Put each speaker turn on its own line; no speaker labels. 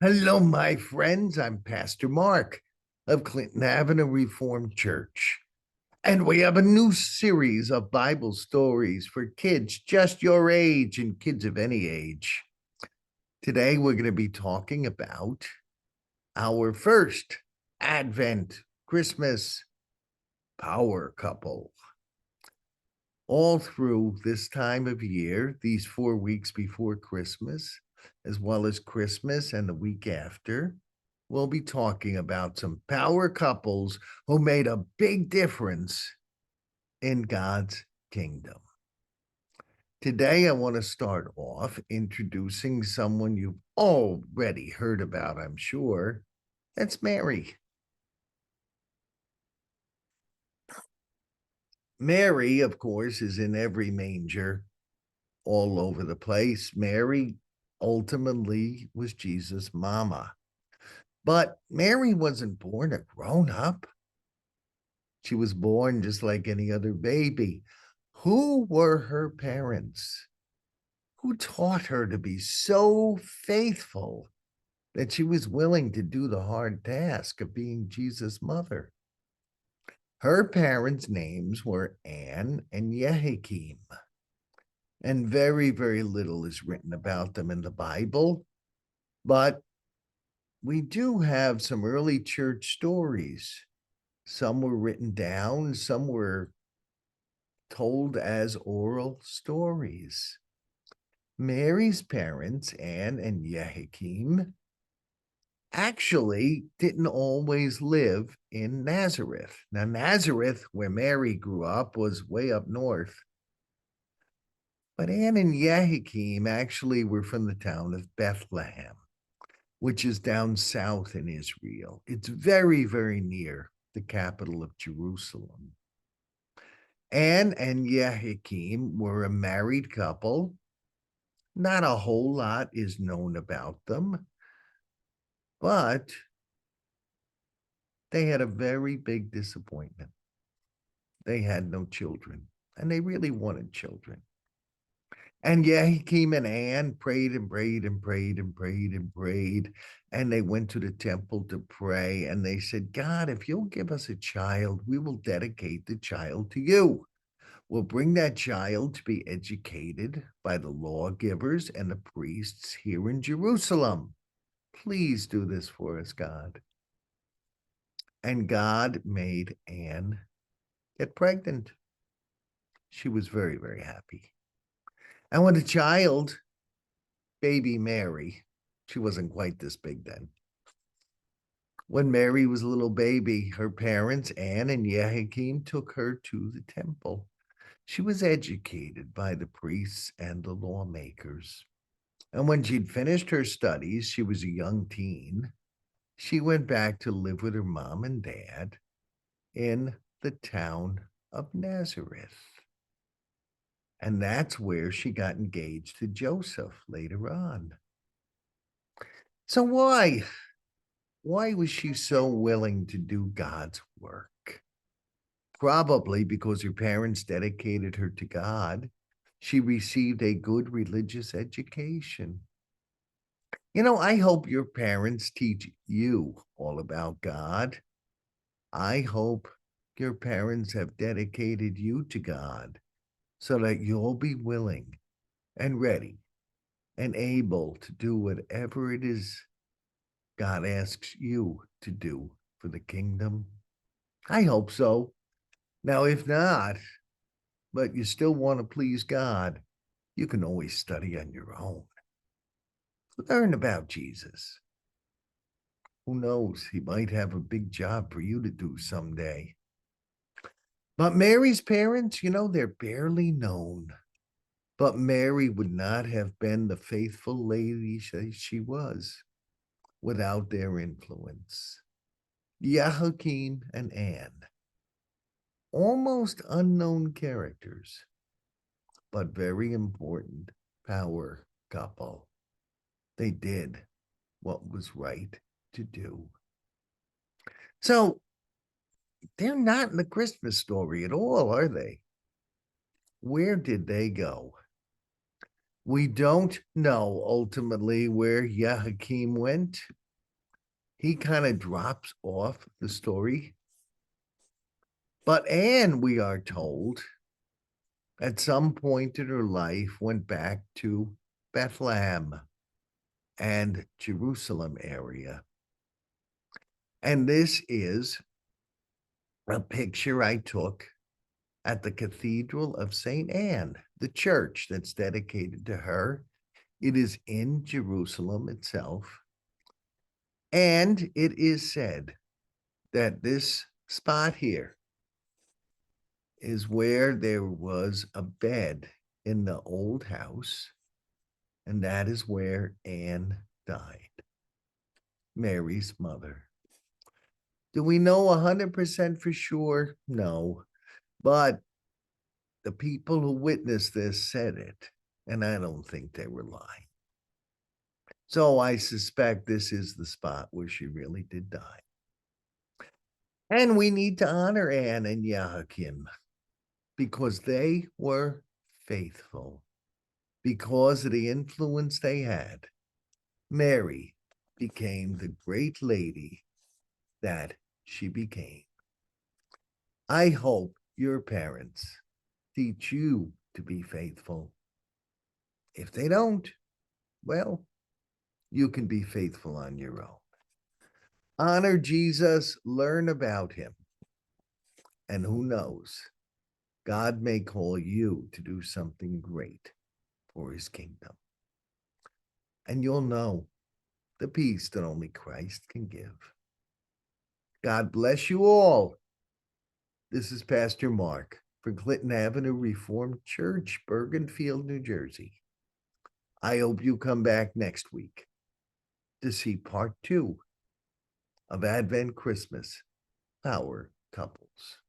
Hello, my friends. I'm Pastor Mark of Clinton Avenue Reformed Church. And we have a new series of Bible stories for kids just your age and kids of any age. Today, we're going to be talking about our first Advent Christmas power couple. All through this time of year, these 4 weeks before Christmas, as well as Christmas and the week after, we'll be talking about some power couples who made a big difference in God's kingdom. Today, I want to start off introducing someone you've already heard about, I'm sure. That's Mary. Mary, of course, is in every manger all over the place. Mary ultimately was Jesus' mama. But Mary wasn't born a grown up. She was born just like any other baby. Who were her parents? Who taught her to be so faithful that she was willing to do the hard task of being Jesus' mother? Her parents' names were Anne and Jehoiakim, and very, very little is written about them in the Bible, but we do have some early church stories. Some were written down, some were told as oral stories. Mary's parents, Anne and Jehoiakim, actually didn't always live in Nazareth. Now, Nazareth, where Mary grew up, was way up north. But Anne and Jehoiakim actually were from the town of Bethlehem, which is down south in Israel. It's very, very near the capital of Jerusalem. Anne and Jehoiakim were a married couple. Not a whole lot is known about them, but they had a very big disappointment. They had no children, and they really wanted children. And Jehoiakim and Anne prayed and prayed and prayed and prayed and prayed. And they went to the temple to pray. And they said, God, if you'll give us a child, we will dedicate the child to you. We'll bring that child to be educated by the lawgivers and the priests here in Jerusalem. Please do this for us, God. And God made Anne get pregnant. She was very, very happy. And when the child, baby Mary, she wasn't quite this big then. When Mary was a little baby, her parents, Anne and Jehoiakim, took her to the temple. She was educated by the priests and the lawmakers. And when she'd finished her studies, she was a young teen. She went back to live with her mom and dad in the town of Nazareth. And that's where she got engaged to Joseph later on. So why? Why was she so willing to do God's work? Probably because her parents dedicated her to God. She received a good religious education. I hope your parents teach you all about God. I hope your parents have dedicated you to God so that you'll be willing and ready and able to do whatever it is God asks you to do for the kingdom. I hope so. Now, if not, but you still want to please God, you can always study on your own. Learn about Jesus. Who knows? He might have a big job for you to do someday. But Mary's parents, they're barely known. But Mary would not have been the faithful lady she was without their influence. Jehoiakim and Anne, almost unknown characters, but very important power couple. They did what was right to do. So they're not in the Christmas story at all, are they? Where did they go? We don't know ultimately where Yahakim went. He kind of drops off the story. But Anne, we are told, at some point in her life went back to Bethlehem and Jerusalem area. And this is a picture I took at the Cathedral of St. Anne, the church that's dedicated to her. It is in Jerusalem itself. And it is said that this spot here is where there was a bed in the old house, and that is where Anne died, Mary's mother. Do we know 100% for sure? No. But the people who witnessed this said it, and I don't think they were lying. So I suspect this is the spot where she really did die. And we need to honor Anne and Joachim because they were faithful. Because of the influence they had, Mary became the great lady that she became. I hope your parents teach you to be faithful. If they don't, well, you can be faithful on your own. Honor Jesus, learn about him. And who knows, God may call you to do something great for his kingdom. And you'll know the peace that only Christ can give. God bless you all. This is Pastor Mark for Clinton Avenue Reformed Church, Bergenfield, New Jersey. I hope you come back next week to see part 2 of Advent Christmas Power Couples.